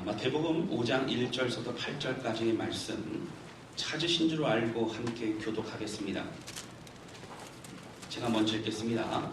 마태복음 5장 1절부터 8절까지의 말씀 찾으신 줄 알고 함께 교독하겠습니다. 제가 먼저 읽겠습니다.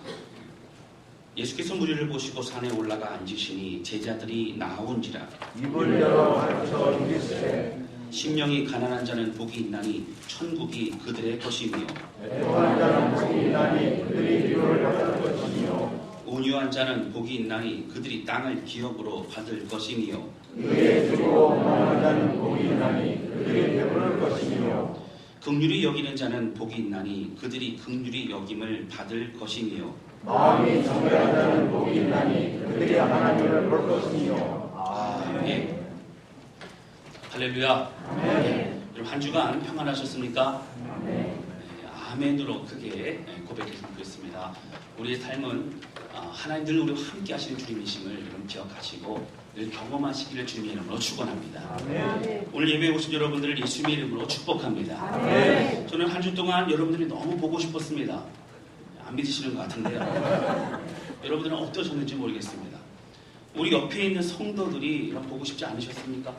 예수께서 무리를 보시고 산에 올라가 앉으시니 제자들이 나온지라. 입을 열어 가르쳐 이르시되 심령이 가난한 자는 복이 있나니 천국이 그들의 것이며 애통한 자는 복이 있나니 그들이 위로를 받을 것이며 온유한 자는 복이 있나니 그들이 땅을 기업으로 받을 것이며 의에 주고 원하는 자는 복이 있나니 그들이 배부를 것이며 긍휼히 여기는 자는 복이 있나니 그들이 긍휼히 여김을 받을 것이며 마음이 정결한 자는 복이 있나니 그들이 하나님을 볼 것이며. 아멘. 할렐루야. 아멘. 여러분 한 주간 평안하셨습니까? 아멘. 아멘으로 크게 고백했으면 좋겠습니다. 우리의 삶은 하나님 늘 우리와 함께 하시는 주님이심을 여러분 기억하시고 늘 경험하시기를 주님의 이름으로 축원합니다. 아멘. 오늘 예배에 오신 여러분들을 예수님의 이름으로 축복합니다. 아멘. 저는 한 주 동안 여러분들이 너무 보고 싶었습니다. 안 믿으시는 것 같은데요. 여러분들은 어떠셨는지 모르겠습니다. 우리 옆에 있는 성도들이 여러분 보고 싶지 않으셨습니까?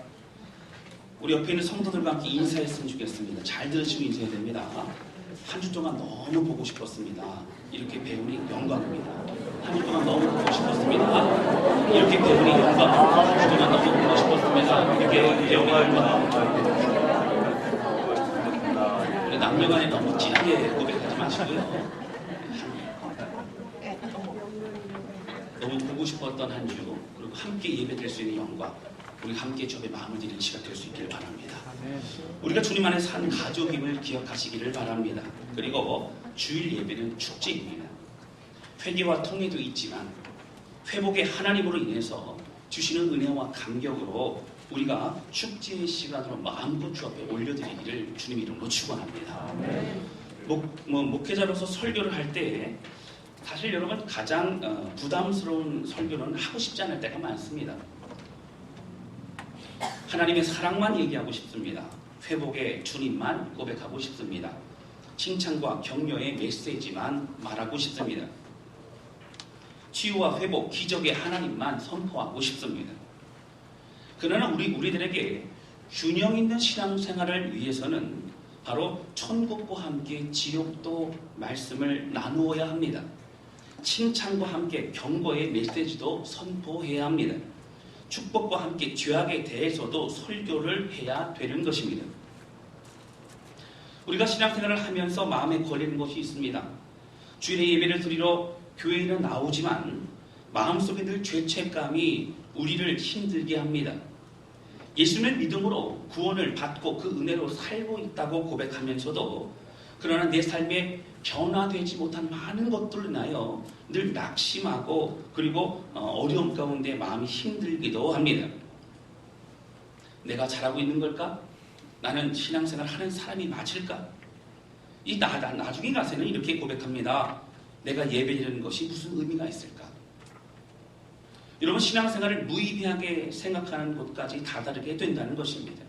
우리 옆에 있는 성도들과 함께 인사했으면 좋겠습니다. 잘 들으시고 인사해야 됩니다. 한 주 동안 너무 보고 싶었습니다. 이렇게 배우니 영광입니다. 한 주 동안 너무 보고 싶었습니다. 이렇게 배우니 영광. 한 주 동안 너무 보고 싶었습니다. 이렇게 배우니 영광. 우리 남녀간에 너무 진하게 고백하지 마시고요. 너무 보고 싶었던 한 주, 그리고 함께 예배될 수 있는 영광, 우리 함께 주의 마음을 드리는 시간 될 수 있기를 바랍니다. 우리가 주님 안에 산 가족임을 기억하시기를 바랍니다. 그리고 주일 예배는 축제입니다. 회개와 통회도 있지만 회복의 하나님으로 인해서 주시는 은혜와 감격으로 우리가 축제의 시간으로 마음껏 주 앞에 올려드리기를 주님 이름으로 축원합니다. 목회자로서 설교를 할 때 사실 여러분 가장 부담스러운 설교는 하고 싶지 않을 때가 많습니다. 하나님의 사랑만 얘기하고 싶습니다. 회복의 주님만 고백하고 싶습니다. 칭찬과 격려의 메시지만 말하고 싶습니다. 치유와 회복, 기적의 하나님만 선포하고 싶습니다. 그러나 우리들에게 균형 있는 신앙생활을 위해서는 바로 천국과 함께 지옥도 말씀을 나누어야 합니다. 칭찬과 함께 경고의 메시지도 선포해야 합니다. 축복과 함께 죄악에 대해서도 설교를 해야 되는 것입니다. 우리가 신앙생활을 하면서 마음에 걸리는 것이 있습니다. 주일에 예배를 드리러 교회에는 나오지만 마음속에 늘 죄책감이 우리를 힘들게 합니다. 예수님의 믿음으로 구원을 받고 그 은혜로 살고 있다고 고백하면서도 그러나 내 삶에 변화되지 못한 많은 것들로 인하여 늘 낙심하고 그리고 어려움 가운데 마음이 힘들기도 합니다. 내가 잘하고 있는 걸까? 나는 신앙생활 하는 사람이 맞을까? 나중에 가서는 이렇게 고백합니다. 내가 예배드리는 것이 무슨 의미가 있을까? 여러분 신앙생활을 무의미하게 생각하는 것까지 다다르게 된다는 것입니다.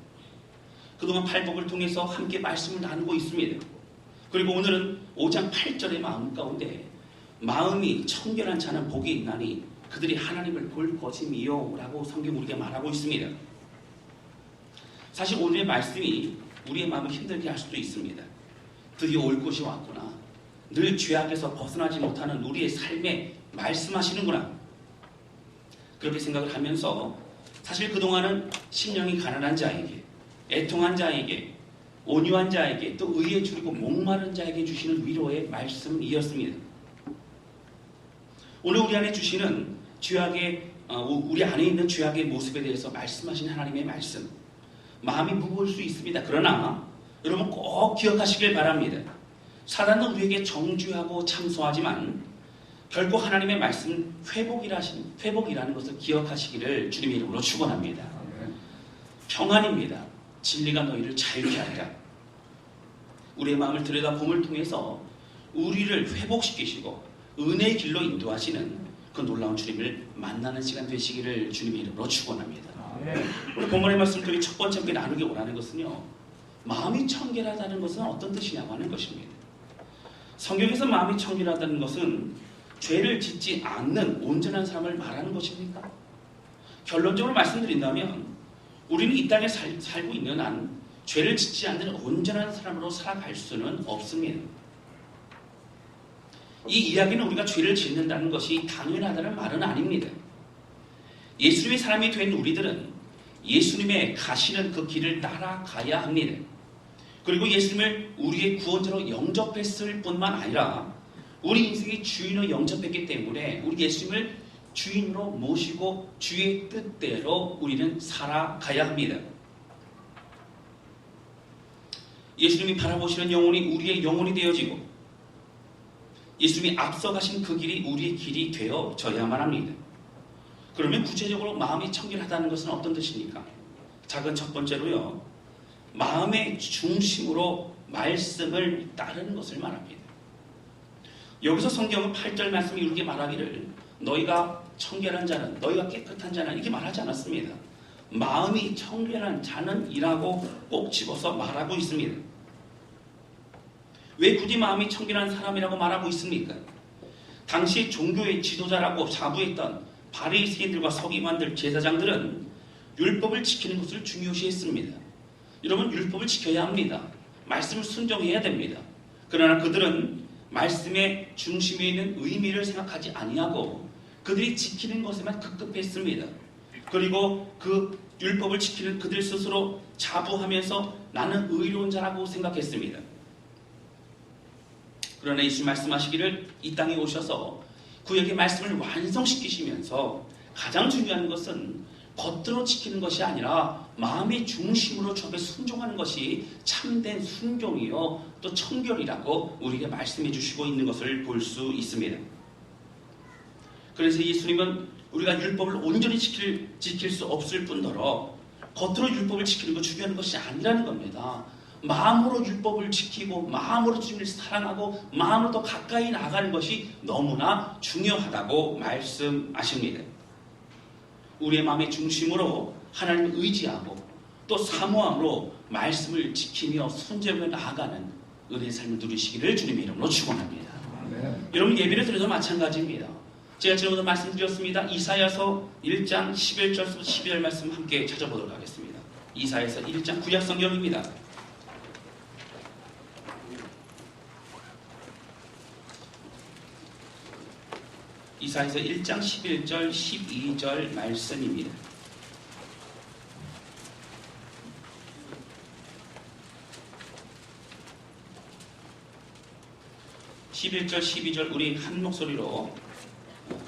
그동안 팔복을 통해서 함께 말씀을 나누고 있습니다. 그리고 오늘은 5장 8절의 마음 가운데 마음이 청결한 자는 복이 있나니 그들이 하나님을 볼 것이미요 라고 성경 우리에게 말하고 있습니다. 사실 오늘의 말씀이 우리의 마음을 힘들게 할 수도 있습니다. 드디어 올 것이 왔구나. 늘 죄악에서 벗어나지 못하는 우리의 삶에 말씀하시는구나. 그렇게 생각을 하면서 사실 그동안은 심령이 가난한 자에게, 애통한 자에게, 온유한 자에게 또 의에 줄이고 목마른 자에게 주시는 위로의 말씀이었습니다. 오늘 우리 안에 주시는 죄악의 우리 안에 있는 죄악의 모습에 대해서 말씀하신 하나님의 말씀 마음이 무거울 수 있습니다. 그러나 여러분 꼭 기억하시길 바랍니다. 사단은 우리에게 정죄하고 참소하지만 결국 하나님의 말씀 회복이라는 것을 기억하시기를 주님의 이름으로 축원합니다. 평안입니다. 진리가 너희를 자유케 하리라. 우리의 마음을 들여다봄을 통해서 우리를 회복시키시고 은혜의 길로 인도하시는 그 놀라운 주님을 만나는 시간 되시기를 주님의 이름으로 축원합니다. 오늘 본문의 말씀들이 첫 번째 함께 나누기 원하는 것은요, 마음이 청결하다는 것은 어떤 뜻이냐고 하는 것입니다. 성경에서 마음이 청결하다는 것은 죄를 짓지 않는 온전한 사람을 말하는 것입니까? 결론적으로 말씀드린다면 우리는 이 땅에 살고 있는 한 죄를 짓지 않는 온전한 사람으로 살아갈 수는 없습니다. 이 이야기는 우리가 죄를 짓는다는 것이 당연하다는 말은 아닙니다. 예수님의 사람이 된 우리들은 예수님의 가시는 그 길을 따라가야 합니다. 그리고 예수님을 우리의 구원자로 영접했을 뿐만 아니라 우리 인생의 주인으로 영접했기 때문에 우리 예수님을 주인으로 모시고 주의 뜻대로 우리는 살아가야 합니다. 예수님이 바라보시는 영혼이 우리의 영혼이 되어지고 예수님이 앞서가신 그 길이 우리의 길이 되어져야만 합니다. 그러면 구체적으로 마음이 청결하다는 것은 어떤 뜻입니까? 작은 첫 번째로요, 마음의 중심으로 말씀을 따르는 것을 말합니다. 여기서 성경은 8절 말씀이 이렇게 말하기를 너희가 청결한 자는, 너희가 깨끗한 자는 이렇게 말하지 않았습니다. 마음이 청결한 자는 이라고 꼭 집어서 말하고 있습니다. 왜 굳이 마음이 청결한 사람이라고 말하고 있습니까? 당시 종교의 지도자라고 자부했던 바리새인들과 서기관들, 제사장들은 율법을 지키는 것을 중요시했습니다. 여러분, 율법을 지켜야 합니다. 말씀을 순종해야 됩니다. 그러나 그들은 말씀의 중심에 있는 의미를 생각하지 아니하고 그들이 지키는 것에만 급급했습니다. 그리고 그 율법을 지키는 그들 스스로 자부하면서 나는 의로운 자라고 생각했습니다. 그러나 예수님 말씀하시기를 이 땅에 오셔서 구약의 말씀을 완성시키시면서 가장 중요한 것은 겉으로 지키는 것이 아니라 마음의 중심으로 주 앞에 순종하는 것이 참된 순종이요 또 청결이라고 우리에게 말씀해 주시고 있는 것을 볼 수 있습니다. 그래서 예수님은 우리가 율법을 온전히 지킬 수 없을 뿐더러 겉으로 율법을 지키는 것 중요한 것이 아니라는 겁니다. 마음으로 율법을 지키고 마음으로 주님을 사랑하고 마음으로 더 가까이 나가는 것이 너무나 중요하다고 말씀하십니다. 우리의 마음의 중심으로 하나님을 의지하고 또 사모함으로 말씀을 지키며 순종해 나아가는 은혜의 삶을 누리시기를 주님의 이름으로 축원합니다. 여러분, 예배를 드려도 마찬가지입니다. 제가 지난번에 말씀드렸습니다. 이사야서 1장 11절부터 12절 말씀 함께 찾아보도록 하겠습니다. 이사야서 1장 구약 성경입니다. 이사야서 1장 11절 12절 말씀입니다. (11절) (12절) 우리 한 목소리로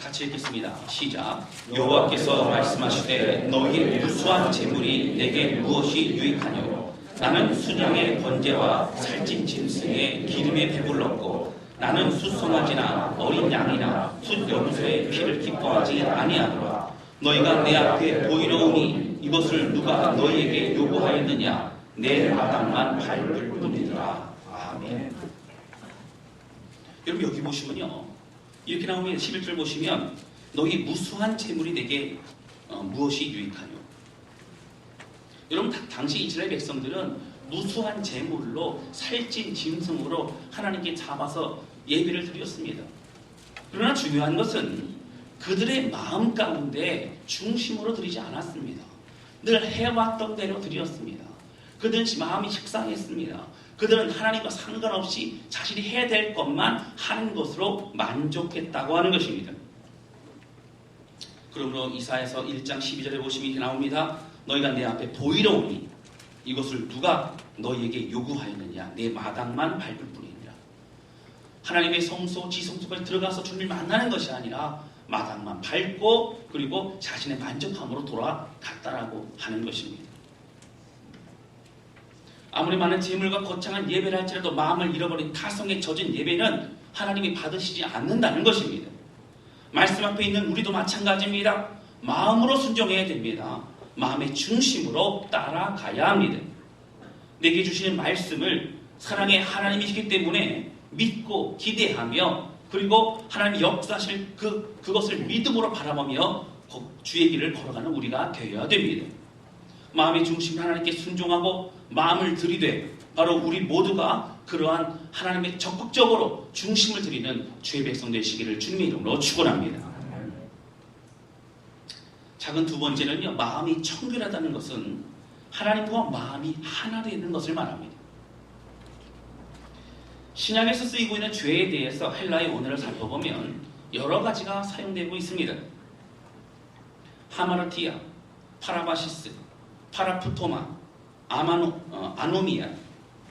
같이 읽겠습니다. 시작. 여호와께서 말씀하시되 너희의 무수한 재물이 내게 무엇이 유익하뇨? 나는 순양의 번제와 살찐 짐승의 기름에 배불렀고 나는 숫송아지나 어린 양이나 숫염소의 피를 기뻐하지 아니하노라. 너희가 내 앞에 보이러오니 이것을 누가 너희에게 요구하였느냐? 내 마당만 밟을 뿐이니라. 아멘. 여러분, 여기 보시면요, 이렇게 나오면 11절 보시면 너희 무수한 재물이 내게 무엇이 유익하뇨? 여러분, 당시 이스라엘 백성들은 무수한 재물로 살찐 짐승으로 하나님께 잡아서 예배를 드렸습니다. 그러나 중요한 것은 그들의 마음 가운데 중심으로 드리지 않았습니다. 늘 해왔던 대로 드렸습니다. 그들은 마음이 식상했습니다. 그들은 하나님과 상관없이 자신이 해야 될 것만 하는 것으로 만족했다고 하는 것입니다. 그러므로 이사야서 1장 12절에 보시면 이렇게 나옵니다. 너희가 내 앞에 보이러 오니 이것을 누가 너희에게 요구하였느냐? 내 마당만 밟을 뿐이니라. 하나님의 성소, 지성소까지 들어가서 주님을 만나는 것이 아니라 마당만 밟고 그리고 자신의 만족함으로 돌아갔다라고 하는 것입니다. 아무리 많은 재물과 거창한 예배를 할지라도 마음을 잃어버린 타성에 젖은 예배는 하나님이 받으시지 않는다는 것입니다. 말씀 앞에 있는 우리도 마찬가지입니다. 마음으로 순종해야 됩니다. 마음의 중심으로 따라가야 합니다. 내게 주시는 말씀을 사랑의 하나님이시기 때문에 믿고 기대하며 그리고 하나님 역사하실 그것을 믿음으로 바라보며 주의 길을 걸어가는 우리가 되어야 됩니다. 마음의 중심 하나님께 순종하고 마음을 들이되 바로 우리 모두가 그러한 하나님의 적극적으로 중심을 드리는 주의 백성 되시기를 주님의 이름으로 축원합니다. 작은 두 번째는요, 마음이 청결하다는 것은 하나님과 마음이 하나 되는 것을 말합니다. 신약에서 쓰이고 있는 죄에 대해서 헬라의 원어를 살펴보면 여러 가지가 사용되고 있습니다. 하마르티아, 파라바시스, 파라푸토마, 아노미아,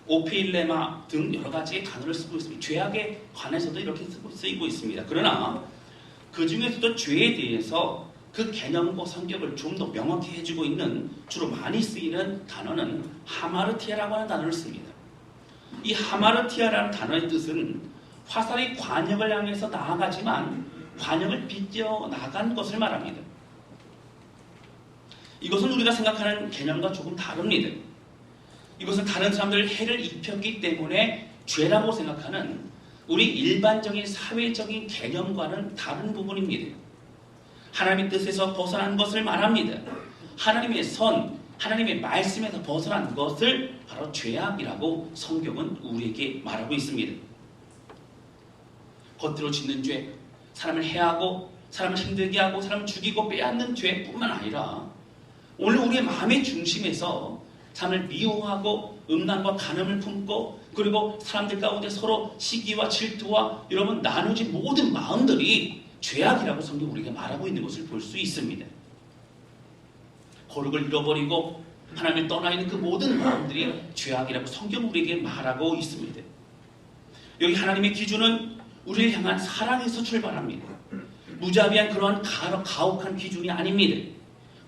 오페일레마 등 여러 가지의 단어를 쓰고 있습니다. 죄악에 관해서도 이렇게 쓰이고 있습니다. 그러나 그 중에서도 죄에 대해서 그 개념과 성격을 좀 더 명확히 해주고 있는 주로 많이 쓰이는 단어는 하마르티아라고 하는 단어를 씁니다. 이 하마르티아라는 단어의 뜻은 화살이 관역을 향해서 나아가지만 관역을 빗겨나간 것을 말합니다. 이것은 우리가 생각하는 개념과 조금 다릅니다. 이것은 다른 사람들 해를 입혔기 때문에 죄라고 생각하는 우리 일반적인 사회적인 개념과는 다른 부분입니다. 하나님의 뜻에서 벗어난 것을 말합니다. 하나님의 선, 하나님의 말씀에서 벗어난 것을 바로 죄악이라고 성경은 우리에게 말하고 있습니다. 겉으로 짓는 죄, 사람을 해하고 사람을 힘들게 하고 사람을 죽이고 빼앗는 죄뿐만 아니라 오늘 우리의 마음의 중심에서 사람을 미워하고 음란과 간음을 품고 그리고 사람들 가운데 서로 시기와 질투와 여러분 나누진 모든 마음들이 죄악이라고 성경 우리가 말하고 있는 것을 볼 수 있습니다. 거룩을 잃어버리고 하나님을 떠나 있는 그 모든 마음들이 죄악이라고 성경 우리에게 말하고 있습니다. 여기 하나님의 기준은 우리를 향한 사랑에서 출발합니다. 무자비한 그러한 가혹한 기준이 아닙니다.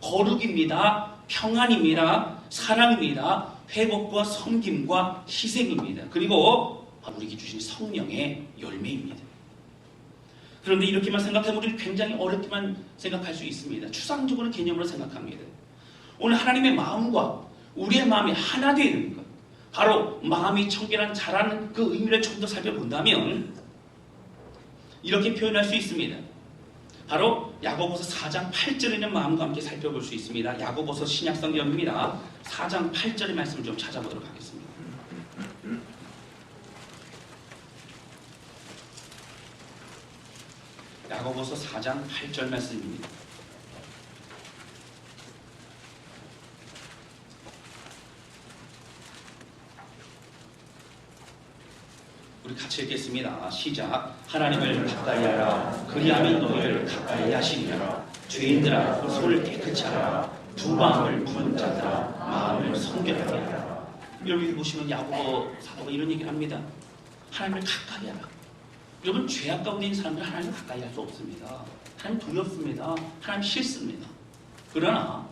거룩입니다. 평안입니다. 사랑입니다. 회복과 섬김과 희생입니다. 그리고 우리에게 주신 성령의 열매입니다. 그런데 이렇게만 생각하면 우리는 굉장히 어렵게만 생각할 수 있습니다. 추상적으로 개념으로 생각합니다. 오늘 하나님의 마음과 우리의 마음이 하나 되는 것, 바로 마음이 청결한 자라는 그 의미를 좀 더 살펴본다면 이렇게 표현할 수 있습니다. 바로 야고보서 4장 8절에 있는 마음과 함께 살펴볼 수 있습니다. 야고보서 신약성경입니다. 4장 8절의 말씀을 좀 찾아보도록 하겠습니다. 야고보서 4장 8절 말씀입니다. 우리 같이 읽겠습니다. 시작. 하나님을 가까이 하라. 그리하면 너희를 가까이 하시리라. 죄인들아 손을 깨끗이 하라. 두 마음을 품은 자들아 마음을 성결하게 하라. 여기 보시면 야고보 사도가 이런 얘기를 합니다. 하나님을 가까이 하라. 여러분 죄악 가운데 있는 사람들은 하나님을 가까이 할 수 없습니다. 하나님 두렵습니다. 하나님 싫습니다. 그러나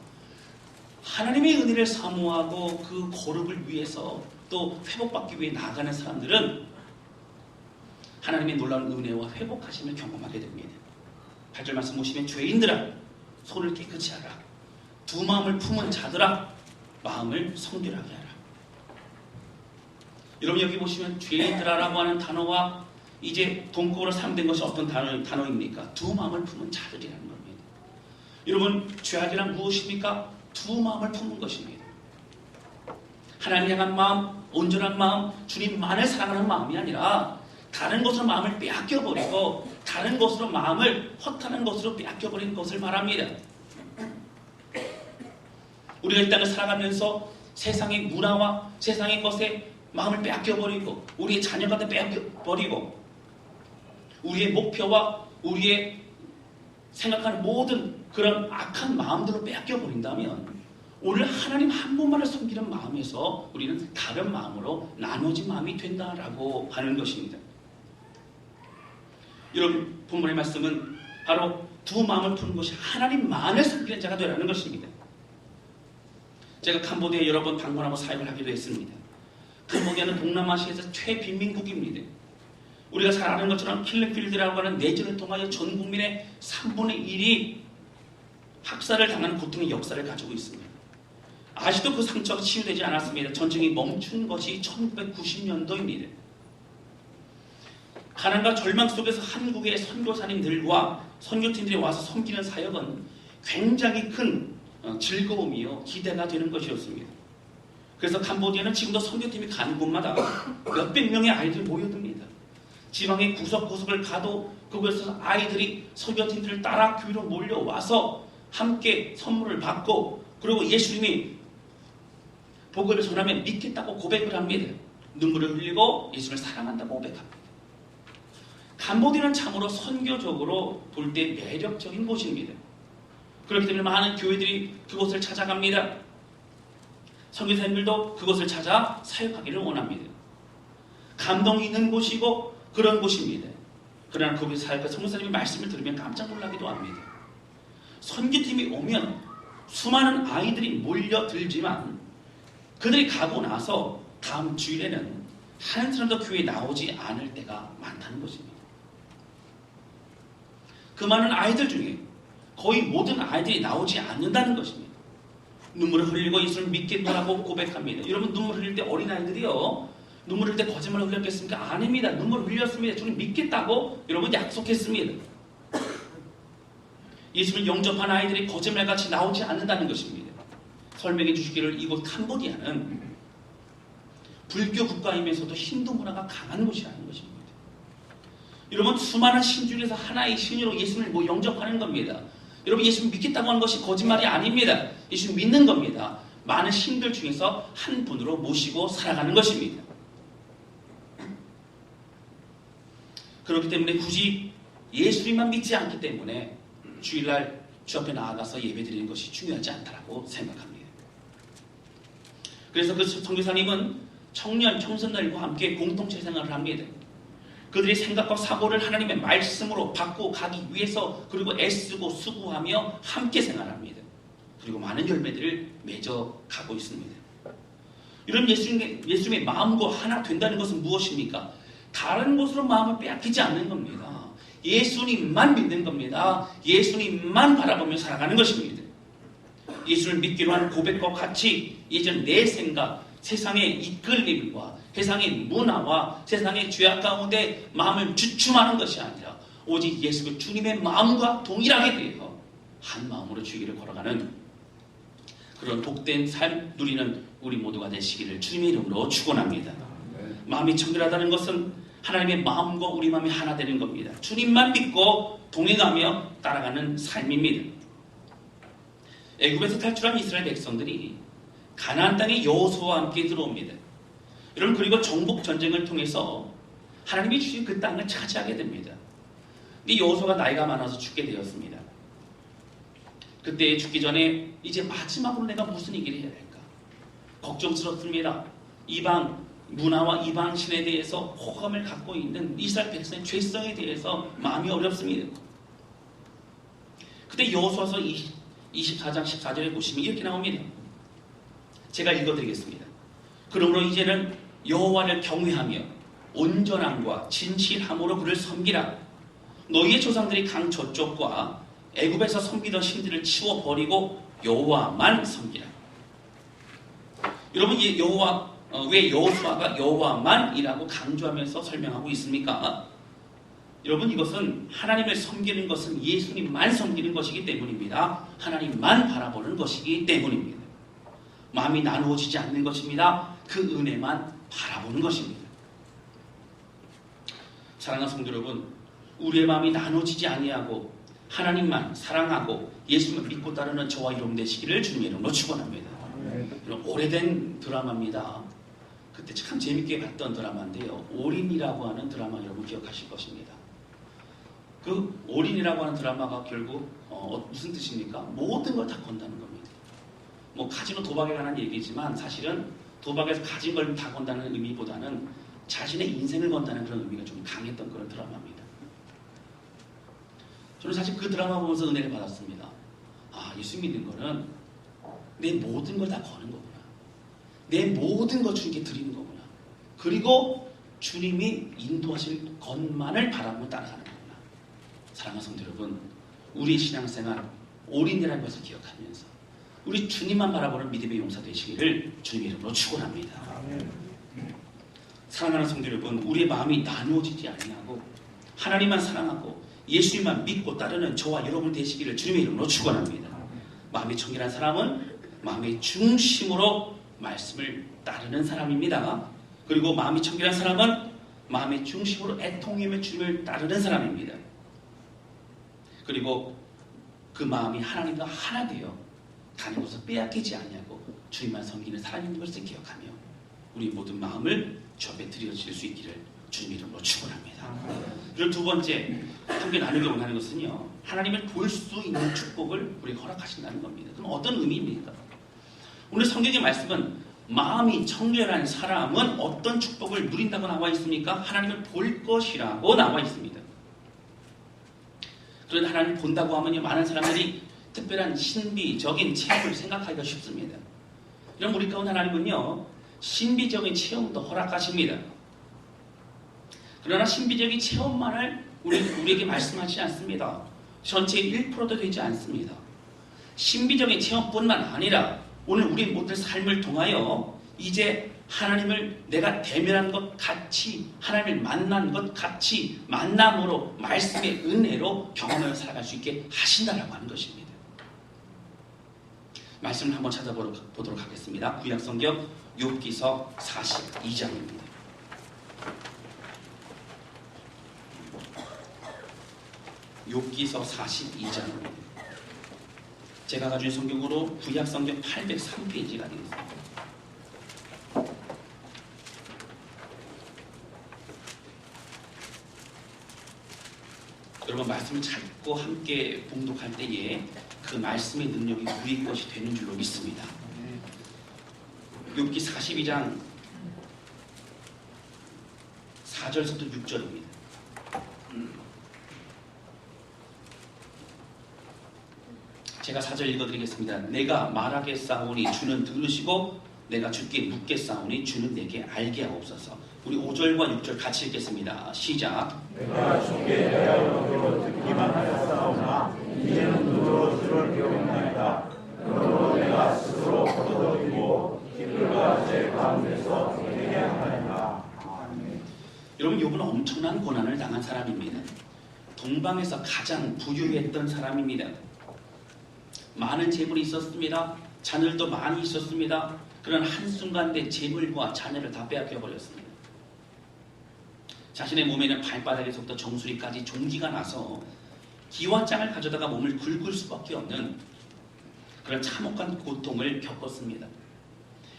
하나님의 은혜를 사모하고 그 거룩을 위해서 또 회복받기 위해 나아가는 사람들은 하나님의 놀라운 은혜와 회복하심을 경험하게 됩니다. 8절 말씀 보시면 죄인들아 손을 깨끗이 하라. 두 마음을 품은 자들아 마음을 성결하게 하라. 여러분 여기 보시면 죄인들아라고 하는 단어와 이제 동국어로 사용된 것이 어떤 단어입니까? 두 마음을 품은 자들이라는 겁니다. 여러분 죄악이란 무엇입니까? 두 마음을 품은 것입니다. 하나님 향한 마음, 온전한 마음, 주님만을 사랑하는 마음이 아니라 다른 것으로 마음을 빼앗겨버리고 다른 것으로 마음을 허탄한 것으로 빼앗겨버린 것을 말합니다. 우리가 이 땅을 살아가면서 세상의 문화와 세상의 것에 마음을 빼앗겨버리고 우리의 자녀한테 빼앗겨버리고 우리의 목표와 우리의 생각하는 모든 그런 악한 마음들을 빼앗겨버린다면 오늘 하나님 한 분만을 섬기는 마음에서 우리는 다른 마음으로 나눠진 마음이 된다라고 하는 것입니다. 여러분 본문의 말씀은 바로 두 마음을 푸는 것이 하나님만을 섬기는 자가 되라는 것입니다. 제가 캄보디아에 여러 번 방문하고 사역을 하기도 했습니다. 캄보디아는 동남아시아에서 최빈민국입니다. 우리가 잘 아는 것처럼 킬링필드라고 하는 내전을 통하여 전 국민의 3분의 1이 학살을 당하는 고통의 역사를 가지고 있습니다. 아직도 그 상처가 치유되지 않았습니다. 전쟁이 멈춘 것이 1990년도입니다. 가난과 절망 속에서 한국의 선교사님들과 선교팀들이 와서 섬기는 사역은 굉장히 큰 즐거움이요 기대가 되는 것이었습니다. 그래서 캄보디아는 지금도 선교팀이 가는 곳마다 몇백 명의 아이들이 모여듭니다. 지방의 구석구석을 가도 그곳에서 아이들이 선교팀들을 따라 교회로 몰려와서 함께 선물을 받고 그리고 예수님이 복음을 전하면 믿겠다고 고백을 합니다. 눈물을 흘리고 예수를 사랑한다고 고백합니다. 캄보디아는 참으로 선교적으로 볼 때 매력적인 곳입니다. 그렇기 때문에 많은 교회들이 그곳을 찾아갑니다. 선교사님들도 그곳을 찾아 사역하기를 원합니다. 감동이 있는 곳이고 그런 곳입니다. 그러나 거기서 사역한 선교사님의 말씀을 들으면 깜짝 놀라기도 합니다. 선교팀이 오면 수많은 아이들이 몰려들지만 그들이 가고 나서 다음 주일에는 한 사람도 교회에 나오지 않을 때가 많다는 것입니다. 그 많은 아이들 중에 거의 모든 아이들이 나오지 않는다는 것입니다. 눈물을 흘리고 예수를 믿겠노라고 고백합니다. 여러분 눈물 흘릴 때 어린아이들이요, 눈물 흘릴 때 거짓말을 흘렸겠습니까? 아닙니다. 눈물 흘렸습니다. 주님 믿겠다고 여러분 약속했습니다. 예수를 영접한 아이들이 거짓말같이 나오지 않는다는 것입니다. 설명해 주시기를 이곳 캄보디아는 불교 국가이면서도 힌두 문화가 강한 곳이라는 것입니다. 여러분 수많은 신 중에서 하나의 신으로 예수를 영접하는 겁니다. 여러분 예수 믿겠다고 하는 것이 거짓말이 아닙니다. 예수 믿는 겁니다. 많은 신들 중에서 한 분으로 모시고 살아가는 것입니다. 그렇기 때문에 굳이 예수님만 믿지 않기 때문에 주일날 주 앞에 나아가서 예배드리는 것이 중요하지 않다고 생각합니다. 그래서 그 선교사님은 청년, 청소년들과 함께 공동체 생활을 합니다. 그들의 생각과 사고를 하나님의 말씀으로 바꾸어 가기 위해서 그리고 애쓰고 수고하며 함께 생활합니다. 그리고 많은 열매들을 맺어 가고 있습니다. 이런 예수님의 마음과 하나 된다는 것은 무엇입니까? 다른 곳으로 마음을 빼앗기지 않는 겁니다. 예수님만 믿는 겁니다. 예수님만 바라보며 살아가는 것입니다. 예수를 믿기로 한 고백과 같이 예전 내 생각, 세상의 이끌림과 세상의 문화와 세상의 죄악 가운데 마음을 주춤하는 것이 아니라 오직 예수 그 주님의 마음과 동일하게 되어 한 마음으로 주기를 걸어가는 그런 복된 삶 누리는 우리 모두가 되시기를 주님의 이름으로 축원합니다. 마음이 청결하다는 것은 하나님의 마음과 우리 마음이 하나 되는 겁니다. 주님만 믿고 동행하며 따라가는 삶입니다. 애굽에서 탈출한 이스라엘 백성들이 가나안 땅에 여호수아와 함께 들어옵니다. 여러분 그리고 정복 전쟁을 통해서 하나님이 주신 그 땅을 차지하게 됩니다. 이 여호수아가 나이가 많아서 죽게 되었습니다. 그때 죽기 전에 이제 마지막으로 내가 무슨 얘기를 해야 할까? 걱정스럽습니다. 이방 문화와 이방 신에 대해서 호감을 갖고 있는 이스라엘 백성의 죄성에 대해서 마음이 어렵습니다. 그때 여호수아서 24장 14절에 보시면 이렇게 나옵니다. 제가 읽어드리겠습니다. 그러므로 이제는 여호와를 경외하며 온전함과 진실함으로 그를 섬기라. 너희의 조상들이 강 저쪽과 애굽에서 섬기던 신들을 치워버리고 여호와만 섬기라. 여러분 왜 여호수아가 여호와만이라고 강조하면서 설명하고 있습니까? 여러분 이것은 하나님을 섬기는 것은 예수님만 섬기는 것이기 때문입니다. 하나님만 바라보는 것이기 때문입니다. 마음이 나누어지지 않는 것입니다. 그 은혜만 바라보는 것입니다. 사랑하는 성도 여러분, 우리의 마음이 나누어지지 아니하고 하나님만 사랑하고 예수님을 믿고 따르는 저와 여러분 되시기를 주님의 이름으로 축원합니다. 이런 오래된 드라마입니다. 그때 참 재밌게 봤던 드라마인데요. 올인이라고 하는 드라마 여러분 기억하실 것입니다. 그 올인이라고 하는 드라마가 결국 무슨 뜻입니까? 모든 걸 다 건다는 겁니다. 뭐 카지노 도박에 관한 얘기지만 사실은 도박에서 가진 걸 다 건다는 의미보다는 자신의 인생을 건다는 그런 의미가 좀 강했던 그런 드라마입니다. 저는 사실 그 드라마 보면서 은혜를 받았습니다. 아, 예수 믿는 거는 내 모든 걸 다 거는 거구나. 내 모든 것 주님께 드리는 거구나. 그리고 주님이 인도하실 것만을 바라보고 따라가는 거구나. 사랑하는 성도 여러분, 우리의 신앙생활 올인이라는 것을 기억하면서 우리 주님만 바라보는 믿음의 용사 되시기를 주님의 이름으로 축원합니다. 사랑하는 성도 여러분, 우리의 마음이 나누어지지 아니하고 하나님만 사랑하고 예수님만 믿고 따르는 저와 여러분 되시기를 주님의 이름으로 축원합니다. 마음이 청결한 사람은 마음의 중심으로 말씀을 따르는 사람입니다. 그리고 마음이 청결한 사람은 마음의 중심으로 애통하며 주님을 따르는 사람입니다. 그리고 그 마음이 하나님과 하나 되어 다른 곳을 빼앗기지 아니하고 주님만 섬기는 사람인 것을 기억하며 우리 모든 마음을 주 앞에 드려질 수 있기를 주님 이름으로 축원합니다. 그리고 두 번째 함께 나누기 원하는 것은요, 하나님을 볼 수 있는 축복을 우리가 허락하신다는 겁니다. 그럼 어떤 의미입니까? 오늘 성경의 말씀은 마음이 청결한 사람은 어떤 축복을 누린다고 나와 있습니까? 하나님을 볼 것이라고 나와 있습니다. 그런데 하나님을 본다고 하면요, 많은 사람들이 특별한 신비적인 체험을 생각하기가 쉽습니다. 이런 우리 가운데 하나님은요, 신비적인 체험도 허락하십니다. 그러나 신비적인 체험만을 우리에게 말씀하시지 않습니다. 전체의 1%도 되지 않습니다. 신비적인 체험뿐만 아니라 오늘 우리 모든 삶을 통하여 이제 하나님을 내가 대면한 것 같이, 하나님을 만난 것 같이 만남으로 말씀의 은혜로 경험하여 살아갈 수 있게 하신다라고 하는 것입니다. 말씀을 한번 찾아보도록 하겠습니다. 구약성경 욥기서 42장입니다. 욥기서 42장입니다. 제가 가진 성경으로 구약성경 803페이지가 되겠습니다. 여러분, 말씀을 찾고 함께 봉독할 때에 그 말씀의 능력이 우리 것이 되는 줄로 믿습니다. 욥기 42장 4절부터 6절입니다. 제가 4절 읽어드리겠습니다. 내가 말하겠사오니 주는 들으시고 내가 주께 묻겠사오니 주는 내게 알게 하옵소서. 우리 5절과 6절 같이 읽겠습니다. 시작. 내가 주께 내가耳を 듣기만 하였사오나 이제는 눈으로 주를 배우나이다. 그러므로 내가 스스로 거둬들이고 깃들과 제 가운데서 되게 하나이다. 여러분, 욥은 엄청난 고난을 당한 사람입니다. 동방에서 가장 부유했던 사람입니다. 많은 재물이 있었습니다. 자녀들도 많이 있었습니다. 그런 한순간 내 재물과 자녀를 다 빼앗겨 버렸습니다. 자신의 몸에는 발바닥에서부터 정수리까지 종기가 나서 기와장을 가져다가 몸을 긁을 수밖에 없는 그런 참혹한 고통을 겪었습니다.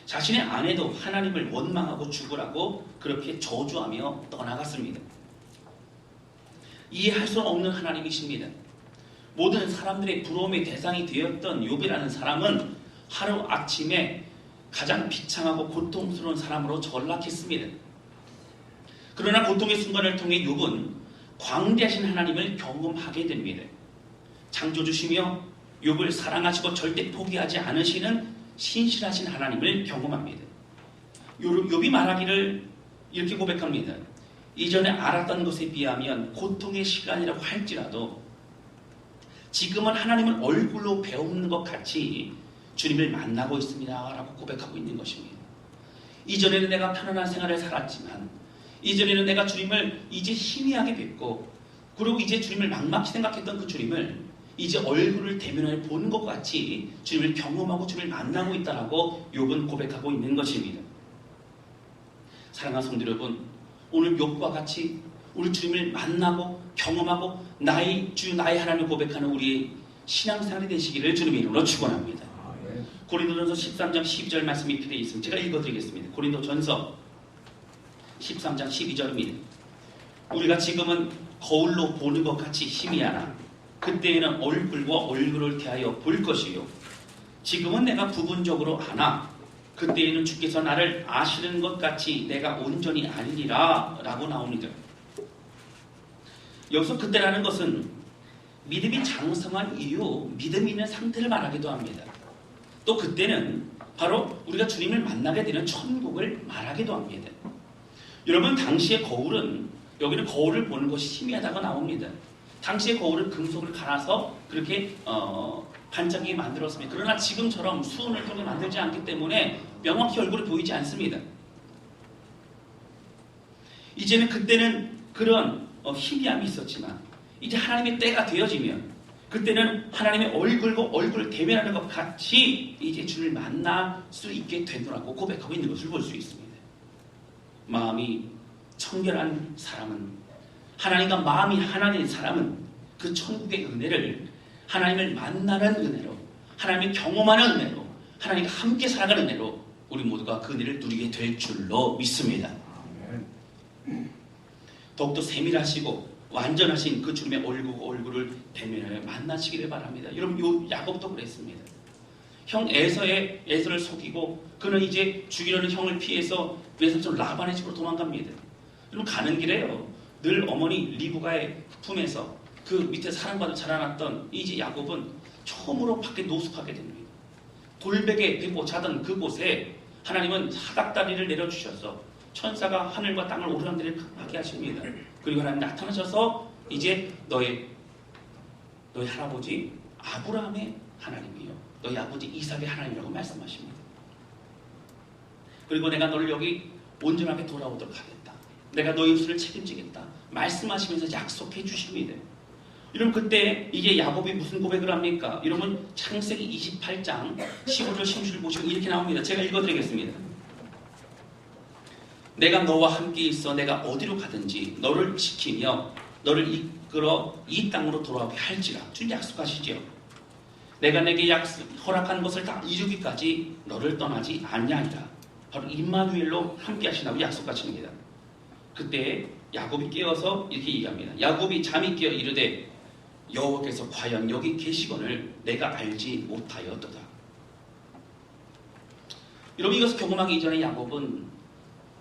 자신의 아내도 하나님을 원망하고 죽으라고 그렇게 저주하며 떠나갔습니다. 이해할 수 없는 하나님이십니다. 모든 사람들의 부러움의 대상이 되었던 욥이라는 사람은 하루아침에 가장 비참하고 고통스러운 사람으로 전락했습니다. 그러나 고통의 순간을 통해 욥은 광대하신 하나님을 경험하게 됩니다. 창조주시며 욥을 사랑하시고 절대 포기하지 않으시는 신실하신 하나님을 경험합니다. 욥이 말하기를 이렇게 고백합니다. 이전에 알았던 것에 비하면 고통의 시간이라고 할지라도 지금은 하나님을 얼굴로 배우는 것 같이 주님을 만나고 있습니다 라고 고백하고 있는 것입니다. 이전에는 내가 편안한 생활을 살았지만 이전에는 내가 주님을 이제 희미하게 뵙고 그리고 이제 주님을 막막히 생각했던 그 주님을 이제 얼굴을 대면해 보는 것 같이 주님을 경험하고 주님을 만나고 있다라고 욥은 고백하고 있는 것입니다. 사랑하는 성도 여러분, 오늘 욥과 같이 우리 주님을 만나고 경험하고 나의 주 나의 하나님을 고백하는 우리의 신앙생활이 되시기를 주님의 이름으로 축원합니다. 고린도전서 13장 12절 말씀이 이렇게 되어 있습니다. 제가 읽어드리겠습니다. 고린도전서 13장 12절입니다. 우리가 지금은 거울로 보는 것 같이 희미하나 그때에는 얼굴과 얼굴을 대하여 볼 것이요 지금은 내가 부분적으로 아나 그때에는 주께서 나를 아시는 것 같이 내가 온전히 알리라 라고 나옵니다. 여기서 그때라는 것은 믿음이 장성한 이후 믿음이 있는 상태를 말하기도 합니다. 또 그때는 바로 우리가 주님을 만나게 되는 천국을 말하기도 합니다. 여러분, 당시의 거울은 여기는 거울을 보는 것이 희미하다고 나옵니다. 당시의 거울은 금속을 갈아서 그렇게 반짝이게 만들었습니다. 그러나 지금처럼 수은을 통해 만들지 않기 때문에 명확히 얼굴이 보이지 않습니다. 이제는 그때는 그런 희미함이 있었지만 이제 하나님의 때가 되어지면 그때는 하나님의 얼굴과 얼굴을 대면하는 것 같이 이제 주를 만날 수 있게 되더라고 고백하고 있는 것을 볼 수 있습니다. 마음이 청결한 사람은 하나님과 마음이 하나 된 사람은 그 천국의 은혜를 하나님을 만나는 은혜로, 하나님을 경험하는 은혜로, 하나님과 함께 살아가는 은혜로 우리 모두가 그 은혜를 누리게 될 줄로 믿습니다. 더욱더 세밀하시고 완전하신 그 주님의 얼굴을 대면하여 만나시기를 바랍니다. 여러분, 요 야곱도 그랬습니다. 형 에서를 속이고 그는 이제 죽이려는 형을 피해서 외삼촌 라반의 집으로 도망갑니다. 여러분, 가는 길에요, 늘 어머니 리브가의 품에서 그 밑에 사랑받아 자라났던 이제 야곱은 처음으로 밖에 노숙하게 됩니다. 돌베개 뱉고 자던 그곳에 하나님은 사닥다리를 내려주셔서 천사가 하늘과 땅을 오르락내리락 하십니다. 그리고 하나님 나타나셔서 이제 너희 할아버지 아브라함의 하나님이요, 너희 아버지 이삭의 하나님이라고 말씀하십니다. 그리고 내가 너를 여기 온전하게 돌아오도록 하겠다, 내가 너희 입술을 책임지겠다 말씀하시면서 약속해 주십니다. 여러분, 그때 이게 야곱이 무슨 고백을 합니까? 여러분, 창세기 28장 15절 16절 보시면 이렇게 나옵니다. 제가 읽어드리겠습니다. 내가 너와 함께 있어 내가 어디로 가든지 너를 지키며 너를 이끌어 이 땅으로 돌아오게 할지라. 주님 약속하시죠. 내가 내게 허락한 것을 다 이루기까지 너를 떠나지 아니하리라. 바로 임마누엘로 함께 하신다고 약속하십니다. 그때 야곱이 깨어서 이렇게 얘기합니다. 야곱이 잠이 깨어 이르되 여호와께서 과연 여기 계시거늘 내가 알지 못하였도다. 여러분, 이것을 경험하기 이전에 야곱은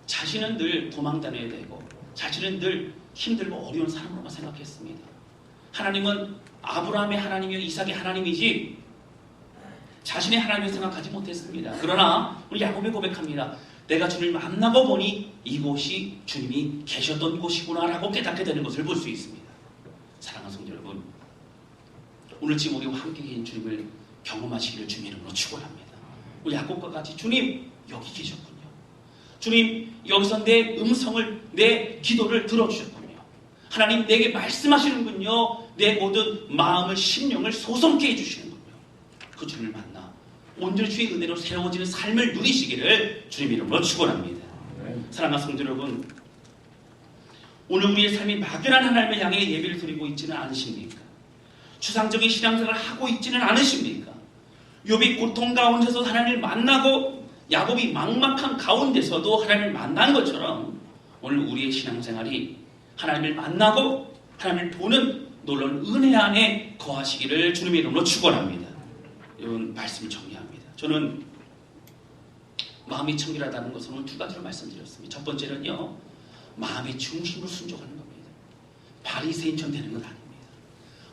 자신은 늘 도망다녀야 되고 자신은 늘 힘들고 어려운 사람으로만 생각했습니다. 하나님은 아브라함의 하나님이요 이삭의 하나님이지 자신의 하나님을 생각하지 못했습니다. 그러나 우리 야곱이 고백합니다. 내가 주님을 만나고 보니 이곳이 주님이 계셨던 곳이구나 라고 깨닫게 되는 것을 볼 수 있습니다. 사랑하는 성도 여러분, 오늘 지금 우리와 함께 계신 주님을 경험하시기를 주님 이름으로 축원합니다. 우리 야곱과 같이 주님 여기 계셨군요. 주님 여기서 내 음성을, 내 기도를 들어주셨군요. 하나님 내게 말씀하시는군요. 내 모든 마음을, 심령을 소성케 해주시는군요. 그 주님을 만나 온전히 주의 은혜로 새로워지는 삶을 누리시기를 주님 이름으로 축원합니다. 사랑하는 성도 여러분, 오늘 우리의 삶이 막연한 하나님을 향해 예배를 드리고 있지는 않으십니까? 추상적인 신앙생활을 하고 있지는 않으십니까? 욥이 고통 가운데서 하나님을 만나고 야곱이 막막한 가운데서도 하나님을 만난 것처럼 오늘 우리의 신앙생활이 하나님을 만나고 하나님을 보는 놀라운 은혜 안에 거하시기를 주님의 이름으로 축원합니다. 이런 말씀을 정리합니다. 저는 마음이 청결하다는 것은 오늘 두 가지로 말씀드렸습니다. 첫 번째는요, 마음의 중심으로 순종하는 겁니다. 바리새인처럼 되는 건 아닙니다.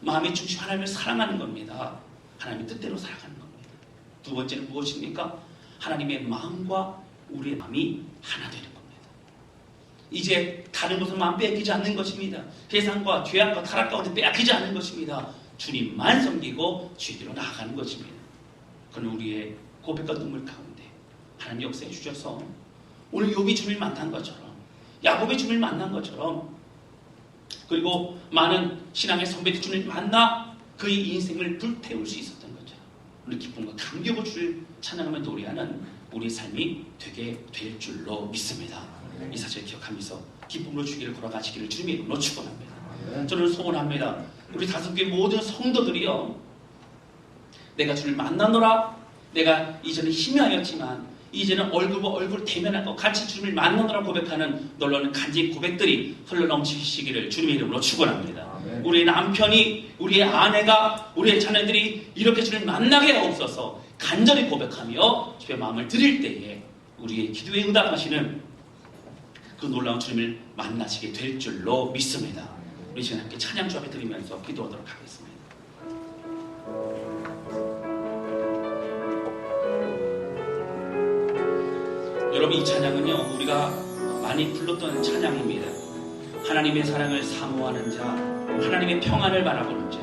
마음의 중심, 하나님을 사랑하는 겁니다. 하나님의 뜻대로 살아가는 겁니다. 두 번째는 무엇입니까? 하나님의 마음과 우리의 마음이 하나 되는 겁니다. 이제 다른 것은 마음 빼앗기지 않는 것입니다. 세상과 죄악과 타락 가운데 빼앗기지 않는 것입니다. 주님만 섬기고 주님으로 나아가는 것입니다. 그는 우리의 고백과 눈물 가운데 하나님 역사해 주셔서 오늘 욥이 주님을 만난 것처럼, 야곱이 주님을 만난 것처럼, 그리고 많은 신앙의 선배들 주님을 만나 그의 인생을 불태울 수 있었던 것처럼 우리 기쁨과 감격을 주를 찬양하며 노래하는 우리의 삶이 되게 될 줄로 믿습니다. 이 사실을 기억하면서 기쁨으로 주기를 걸어가시기를 주님의 이름으로 축원합니다. 저는 소원합니다. 우리 다섯교회 모든 성도들이요, 내가 주를 만나노라, 내가 이전에 희미하였지만 이제는 얼굴과 얼굴 대면하고 같이 주님을 만나노라 고백하는 놀라운 간증 고백들이 흘러넘치시기를 주님의 이름으로 축원합니다. 우리의 남편이, 우리의 아내가, 우리의 자녀들이 이렇게 주님을 만나게 하옵소서 간절히 고백하며 주의 마음을 드릴 때에 우리의 기도에 응답하시는 그 놀라운 주님을 만나시게 될 줄로 믿습니다. 우리 시간 함께 찬양 주 앞에 드리면서 기도하도록 하겠습니다. 여러분, 이 찬양은요, 우리가 많이 불렀던 찬양입니다. 하나님의 사랑을 사모하는 자, 하나님의 평안을 바라보는 자,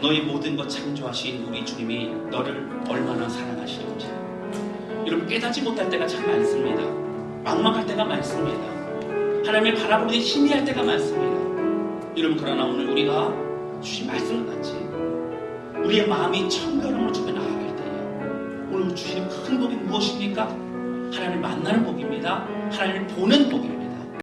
너희 모든 것 창조하신 우리 주님이 너를 얼마나 사랑하시는지. 여러분, 깨닫지 못할 때가 참 많습니다. 막막할 때가 많습니다. 하나님을 바라보는데 희미할 때가 많습니다. 여러분, 그러나 오늘 우리가 주신 말씀을 같이 우리의 마음이 청결함으로 주변 나아갈 때에 오늘 주시는 큰 복이 무엇입니까? 하나님을 만나는 복입니다. 하나님을 보는 복입니다.